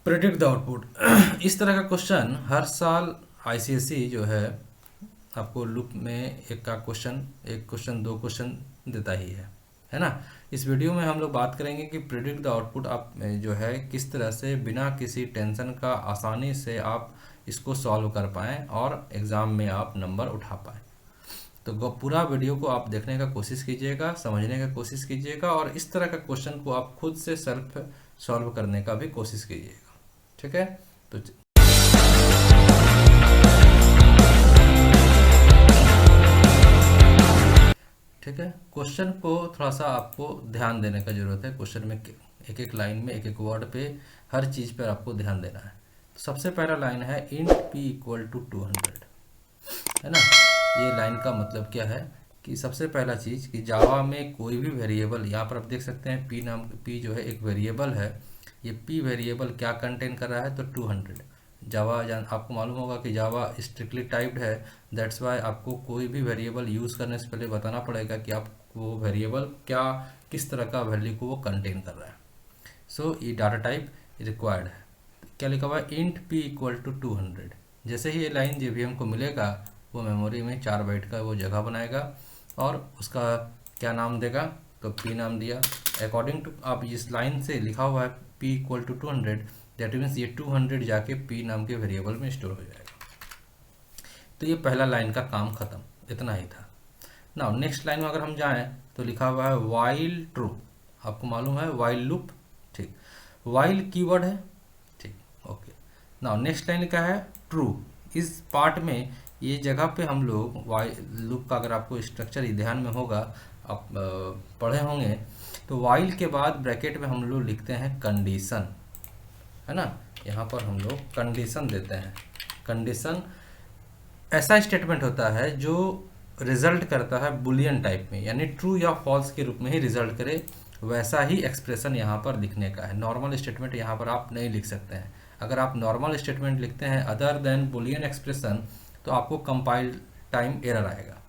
Predict the output. इस तरह का क्वेश्चन हर साल आईसीएसई जो है आपको लूप में एक का क्वेश्चन, एक क्वेश्चन, दो क्वेश्चन देता ही है ना। इस वीडियो में हम लोग बात करेंगे कि प्रिडिक्ट द आउटपुट आप जो है किस तरह से बिना किसी टेंशन का आसानी से आप इसको सॉल्व कर पाएँ और एग्ज़ाम में आप नंबर उठा पाएँ। तो पूरा वीडियो को आप देखने का कोशिश कीजिएगा, समझने का कोशिश कीजिएगा और इस तरह का क्वेश्चन को आप खुद से सेल्फ सॉल्व करने का भी कोशिश कीजिएगा। ठीक है, तो ठीक है, क्वेश्चन को थोड़ा सा आपको ध्यान देने का ज़रूरत है। क्वेश्चन में एक एक लाइन में एक एक वर्ड पे हर चीज़ पर आपको ध्यान देना है। तो सबसे पहला लाइन है इंट p इक्वल टू 200, है ना। ये लाइन का मतलब क्या है कि सबसे पहला चीज़ कि जावा में कोई भी वेरिएबल, यहाँ पर आप देख सकते हैं p नाम, p जो है एक वेरिएबल है। ये p वेरिएबल क्या कंटेन कर रहा है, तो 200। जावा आपको मालूम होगा कि जावा स्ट्रिक्टली टाइप्ड है, दैट्स वाई आपको कोई भी वेरिएबल यूज़ करने से पहले बताना पड़ेगा कि आप वो वेरिएबल क्या, किस तरह का वैल्यू को वो कंटेन कर रहा है। सो ये डाटा टाइप रिक्वायर्ड है। क्या लिखा हुआ है, इंट p इक्वल टू 200। जैसे ही ये लाइन जेवीएम को मिलेगा वो मेमोरी में 4 बाइट का वो जगह बनाएगा और उसका क्या नाम देगा, तो p नाम दिया। अकॉर्डिंग टू आप इस लाइन से लिखा हुआ है p equal to 200, that means ये 200 जाके p नाम के वेरिएबल में स्टोर हो जाएगा। तो ये पहला लाइन का काम खत्म, इतना ही था। नाउ नेक्स्ट लाइन में अगर हम जाएं तो लिखा हुआ है वाइल ट्रू। आपको मालूम है वाइल लूप, ठीक, वाइल कीवर्ड है, ठीक, ओके। नाउ नेक्स्ट लाइन लिखा है ट्रू। इस पार्ट में ये जगह पे हम लोग वाइल लूप का, अगर आपको स्ट्रक्चर ध्यान में होगा, आप पढ़े होंगे, तो वाइल के बाद ब्रैकेट में हम लोग लिखते हैं कंडीशन, है ना। यहाँ पर हम लोग कंडीशन देते हैं। कंडीशन ऐसा स्टेटमेंट होता है जो रिजल्ट करता है बुलियन टाइप में, यानी ट्रू या फॉल्स के रूप में ही रिजल्ट करे, वैसा ही एक्सप्रेशन यहाँ पर लिखने का है। नॉर्मल स्टेटमेंट यहाँ पर आप नहीं लिख सकते हैं। अगर आप नॉर्मल स्टेटमेंट लिखते हैं अदर देन बुलियन एक्सप्रेशन तो आपको कंपाइल टाइम एरर आएगा,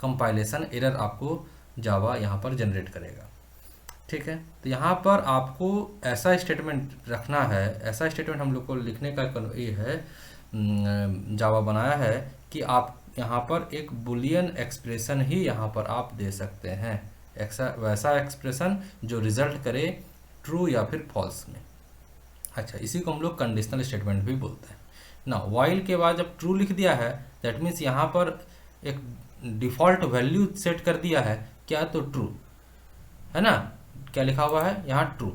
कंपाइलेशन एरर आपको जावा यहाँ पर जनरेट करेगा। ठीक है, तो यहाँ पर आपको ऐसा स्टेटमेंट रखना है, ऐसा स्टेटमेंट हम लोग को लिखने का ये है, जावा बनाया है कि आप यहाँ पर एक बुलियन एक्सप्रेशन ही यहाँ पर आप दे सकते हैं, वैसा एक्सप्रेशन जो रिजल्ट करे ट्रू या फिर फॉल्स में। अच्छा, इसी को हम लोग कंडीशनल स्टेटमेंट भी बोलते हैं ना। वाइल के बाद जब ट्रू लिख दिया है, दैट मीन्स यहाँ पर एक डिफ़ॉल्ट वैल्यू सेट कर दिया है, क्या, तो ट्रू, है ना। क्या लिखा हुआ है यहाँ, ट्रू।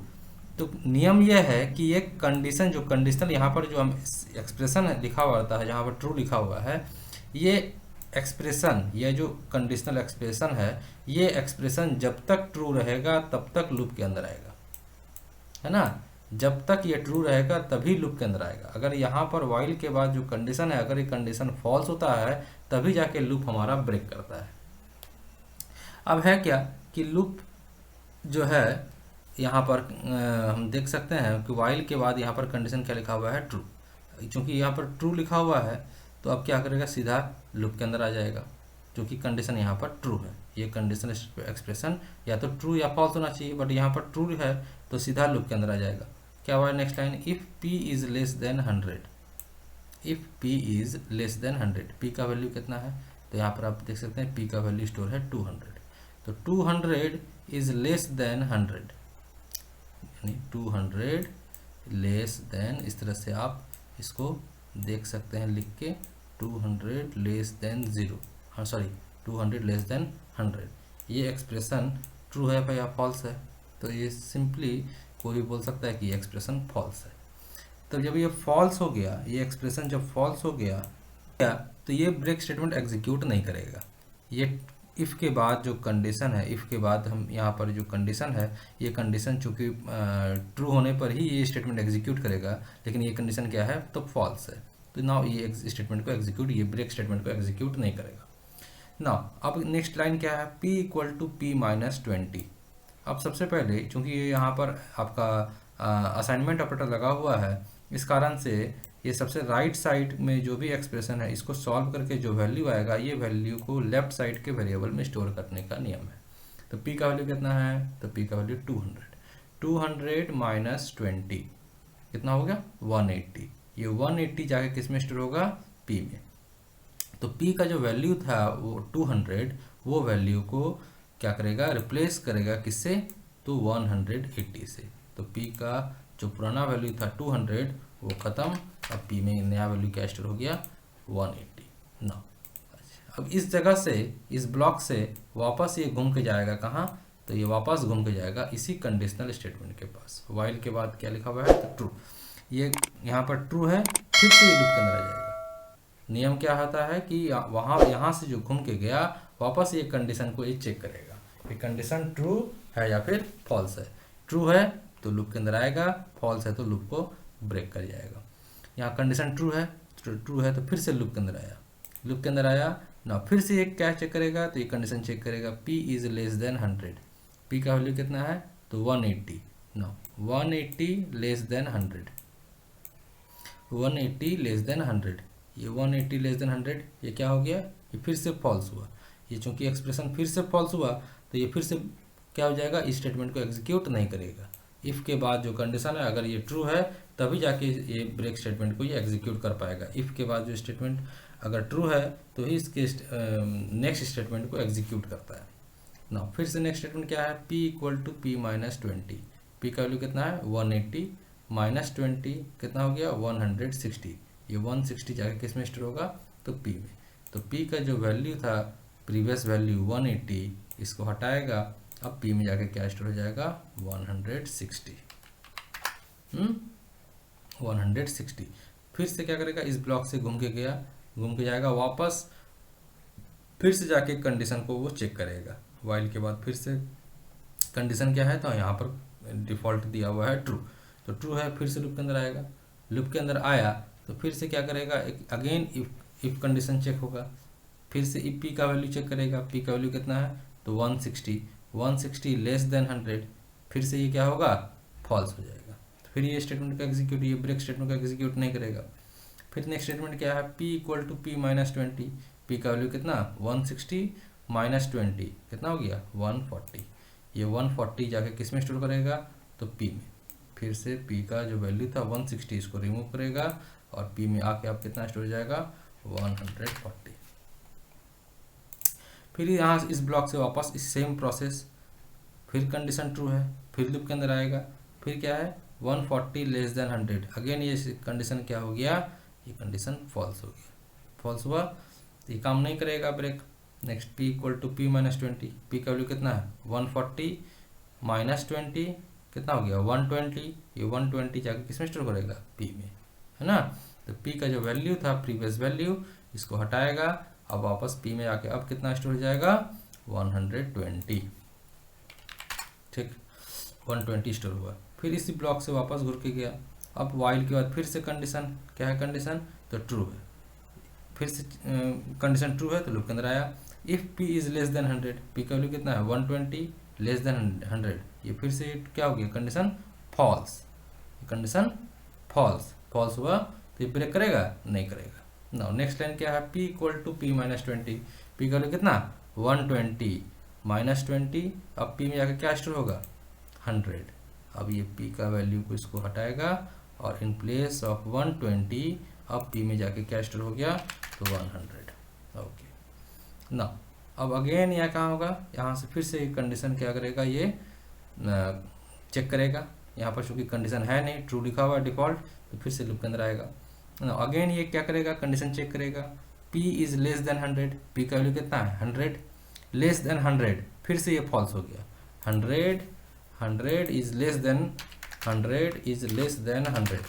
तो नियम यह है कि ये कंडीशन, जो कंडीशनल यहाँ पर जो हम एक्सप्रेशन लिखा हुआ रहता है, जहाँ पर ट्रू लिखा हुआ है, ये एक्सप्रेशन, ये जो कंडीशनल एक्सप्रेशन है, ये एक्सप्रेशन जब तक ट्रू रहेगा तब तक लूप के अंदर आएगा, है ना। जब तक ये ट्रू रहेगा तभी लूप के अंदर आएगा। अगर यहाँ पर वाइल के बाद जो कंडीशन है, अगर ये कंडीशन फॉल्स होता है तभी जाके लूप हमारा ब्रेक करता है। अब है क्या कि लूप जो है यहाँ पर हम देख सकते हैं कि वाइल के बाद यहाँ पर कंडीशन क्या लिखा हुआ है, ट्रू। क्योंकि यहाँ पर ट्रू लिखा हुआ है तो अब क्या करेगा, सीधा लूप के अंदर आ जाएगा, क्योंकि कंडीशन यहाँ पर ट्रू है। ये कंडीशन एक्सप्रेशन या तो ट्रू या फॉल्स होना चाहिए, बट यहाँ पर ट्रू है तो सीधा लूप के अंदर आ जाएगा। क्या हुआ next line, if p is less than 100, if p is less than 100, p का वैल्यू कितना है, तो यहाँ पर आप देख सकते हैं p का वैल्यू स्टोर है 200, तो 200 इज़ लेस देन 100, यानी 200 लेस देन, इस तरह से आप इसको देख सकते हैं लिख के, 200 लेस देन 0, हाँ सॉरी 200 लेस देन 100। ये एक्सप्रेशन ट्रू है या फॉल्स है, तो ये सिंपली कोई भी बोल सकता है कि ये एक्सप्रेशन फॉल्स है। तो जब ये फॉल्स हो गया, ये एक्सप्रेशन जब फॉल्स हो गया तो ये ब्रेक स्टेटमेंट एग्जीक्यूट नहीं करेगा। ये इफ़ के बाद जो कंडीशन है, इफ़ के बाद हम यहाँ पर जो कंडीशन है, ये कंडीशन चूँकि ट्रू होने पर ही ये स्टेटमेंट एग्जीक्यूट करेगा, लेकिन ये कंडीशन क्या है, तो फॉल्स है, तो नाउ ये स्टेटमेंट को एग्जीक्यूट, ये ब्रेक स्टेटमेंट को एग्जीक्यूट नहीं करेगा। नाउ अब नेक्स्ट लाइन क्या है, p equal to p minus 20। अब सबसे पहले चूँकि ये यहाँ पर आपका असाइनमेंट ऑपरेटर लगा हुआ है, इस कारण से ये सबसे राइट साइड में जो भी एक्सप्रेशन है, इसको सॉल्व करके जो वैल्यू आएगा, ये वैल्यू को लेफ्ट साइड के वेरिएबल में स्टोर करने का नियम है। तो p का वैल्यू कितना है, तो p का वैल्यू 200 माइनस 20, कितना हो गया 180। ये 180 जाके किस में स्टोर होगा P में। तो P का जो वैल्यू था वो 200, वो वैल्यू को क्या करेगा रिप्लेस करेगा किससे, तो 180 से। तो P का जो पुराना वैल्यू था 200 वो ख़त्म, अब P में नया वैल्यू क्या स्टोर हो गया 180 ना। अब इस जगह से इस ब्लॉक से वापस ये घूम के जाएगा कहाँ, तो ये वापस घूम के जाएगा इसी कंडीशनल स्टेटमेंट के पास। वाइल के बाद क्या लिखा हुआ है, तो ट्रू। ये यहाँ पर ट्रू है, फिर से ये लूप के अंदर आ जाएगा। नियम क्या होता है कि यहाँ से जो घूम के गया वापस ये कंडीशन को ये चेक करेगा कि कंडीशन ट्रू है या फिर फॉल्स है। ट्रू है तो लूप के अंदर आएगा, फॉल्स है तो लूप को ब्रेक कर जाएगा। यहाँ कंडीशन ट्रू है तो फिर से लूप के अंदर आया, लूप के अंदर आया ना, फिर से एक क्या चेक करेगा, तो ये कंडीशन चेक करेगा P is less than 100। P का वैल्यू कितना है, तो 180 ना, 180 लेस देन 100, 180 लेस देन 100। ये 180 लेस देन 100 ये क्या हो गया, ये फिर से फॉल्स हुआ। ये चूंकि एक्सप्रेशन फिर से फॉल्स हुआ तो ये फिर से क्या हो जाएगा, इस स्टेटमेंट को एग्जीक्यूट नहीं करेगा। इफ़ के बाद जो कंडीशन है अगर ये ट्रू है तभी जाके ये ब्रेक स्टेटमेंट को ये एग्जीक्यूट कर पाएगा। इफ़ के बाद जो स्टेटमेंट अगर ट्रू है तो ही इसके नेक्स्ट स्टेटमेंट को एग्जीक्यूट करता है ना। फिर से नेक्स्ट स्टेटमेंट क्या है, P equal to P minus 20। P का वैल्यू कितना है 180 माइनस 20 कितना हो गया 160। ये 160 जाके किस में स्टोर होगा, तो P में। तो P का जो वैल्यू था प्रीवियस वैल्यू 180, इसको हटाएगा, अब P में जाके क्या स्टोर हो जाएगा 160। 160 फिर से क्या करेगा, इस ब्लॉक से घूम के जाएगा वापस, फिर से जाके कंडीशन को वो चेक करेगा। वाइल के बाद फिर से कंडीशन क्या है, तो यहाँ पर डिफ़ॉल्ट दिया हुआ है ट्रू, तो ट्रू है, फिर से लूप के अंदर आएगा। लूप के अंदर आया तो फिर से क्या करेगा, अगेन इफ कंडीशन चेक होगा, फिर से इफ P का वैल्यू चेक करेगा। P का वैल्यू कितना है, तो 160 लेस देन 100, फिर से ये क्या होगा फॉल्स हो जाएगा। तो फिर ये स्टेटमेंट का एग्जीक्यूट, ये ब्रेक स्टेटमेंट का एग्जीक्यूट नहीं करेगा। फिर नेक्स्ट स्टेटमेंट क्या है, P equal to P minus 20। P का वैल्यू कितना 160 माइनस 20 कितना हो गया 140। ये 140 जाके किस में स्टोर करेगा, तो P में। फिर से P का जो वैल्यू था 160 इसको रिमूव करेगा और P में आके आप कितना स्टोर हो जाएगा 140। फिर यहाँ इस ब्लॉक से वापस इस सेम प्रोसेस, फिर कंडीशन ट्रू है, फिर लूप के अंदर आएगा, फिर क्या है 140 लेस देन 100। अगेन ये कंडीशन क्या हो गया, ये कंडीशन फॉल्स हो गया, फॉल्स हुआ तो ये काम नहीं करेगा break. Next P equal to P minus 20। P का वैल्यू कितना है 140 माइनस 20 कितना हो गया 120। ये 120 जाके किस में स्टोर करेगा P में, है ना। तो P का जो वैल्यू था प्रीवियस वैल्यू इसको हटाएगा, अब वापस P में आके अब कितना स्टोर हो जाएगा 120। ठीक 120 स्टोर हुआ। फिर इसी ब्लॉक से वापस घूर के गया। अब वाइल के बाद फिर से कंडीशन क्या है, कंडीशन तो ट्रू है, फिर से कंडीशन ट्रू है तो लूप के अंदर आया। If P is less than 100, P का वैल्यू कितना है 120 लेस देन 100। ये फिर से क्या हो गया कंडीशन फॉल्स, कंडीशन फॉल्स हुआ तो ये ब्रेक करेगा नहीं करेगा। नाउ नेक्स्ट लाइन क्या है, P equal to P minus 20। P का वैल्यू कितना 120 माइनस 20, अब P में जाकर क्या स्टोर होगा 100। अब ये P का वैल्यू को इसको हटाएगा और इन प्लेस ऑफ 120 अब P में जाके क्या स्टोर हो गया तो 100। ओके ना, अब अगेन यहाँ कहाँ होगा, यहाँ से फिर से कंडीशन क्या करेगा, ये चेक करेगा। यहाँ पर चूँकि कंडीशन है नहीं, ट्रू लिखा हुआ है डिफ़ॉल्ट, तो फिर से लूप के अंदर आएगा ना। अगेन ये क्या करेगा, कंडीशन चेक करेगा। P is less than 100, P का वैल्यू कितना है 100 लेस देन 100, फिर से ये फॉल्स हो गया 100 इज लेस देन 100।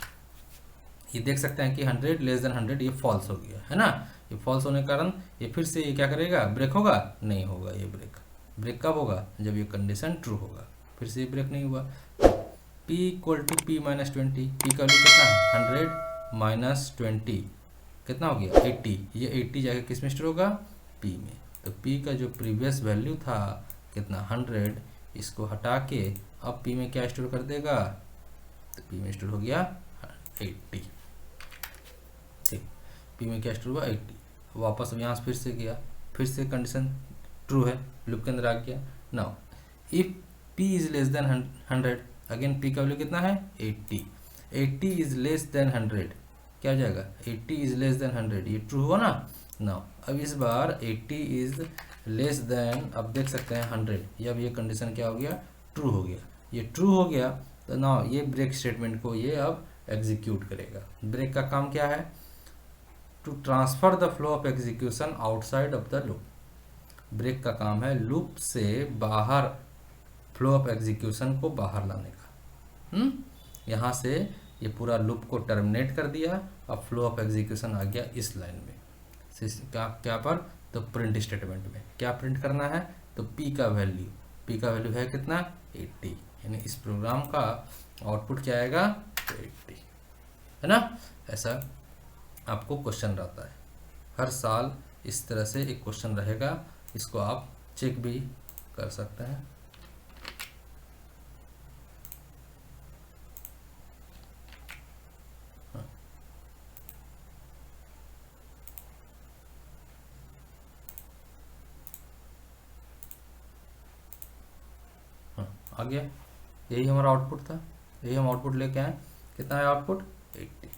ये देख सकते हैं कि 100 लेस देन 100 ये फॉल्स हो गया, है ना। ये फॉल्स होने के कारण ये फिर से ये क्या करेगा, ब्रेक होगा नहीं होगा। ये ब्रेक कब होगा, जब ये कंडीशन ट्रू होगा। फिर से ये ब्रेक नहीं हुआ। P equal to P minus 20। P का वैल्यू कितना है 100 माइनस 20 कितना हो गया 80। ये 80 जाके किस में स्टोर होगा P में। तो P का जो प्रीवियस वैल्यू था कितना 100, इसको हटा के अब P में क्या स्टोर कर देगा, तो P में स्टोर हो गया 80। ठीक, P में क्या स्टोर हुआ 80। वापस यहाँ से फिर से गया, फिर से कंडीशन ट्रू है, लूप के अंदर आ गया। Now if P is less than 100, again P का वैल्यू कितना है 80। 80 इज लेस देन 100, क्या हो जाएगा 80 इज लेस देन 100, ये ट्रू हुआ ना। नाउ अब इस बार 80 इज लेस देन, अब देख सकते हैं 100, ये अब ये कंडीशन क्या हो गया, ट्रू हो गया। ये ट्रू हो गया तो नाउ ये ब्रेक स्टेटमेंट को ये अब एग्जीक्यूट करेगा। ब्रेक का काम क्या है, to transfer the flow of execution outside of the loop. Break का काम है लूप से बाहर फ्लो ऑफ एग्जीक्यूशन को बाहर लाने का। यहाँ से ये पूरा लूप को टर्मिनेट कर दिया, अब फ्लो ऑफ एग्जीक्यूशन आ गया इस लाइन में। क्या पर, तो प्रिंट स्टेटमेंट में क्या प्रिंट करना है, तो p का वैल्यू है कितना 80, यानी इस प्रोग्राम का आउटपुट क्या आएगा, तो 80 है ना। ऐसा आपको क्वेश्चन रहता है हर साल, इस तरह से एक क्वेश्चन रहेगा, इसको आप चेक भी कर सकते हैं। आ गया, यही हमारा आउटपुट था, यही हम आउटपुट लेके आए, कितना है आउटपुट 80।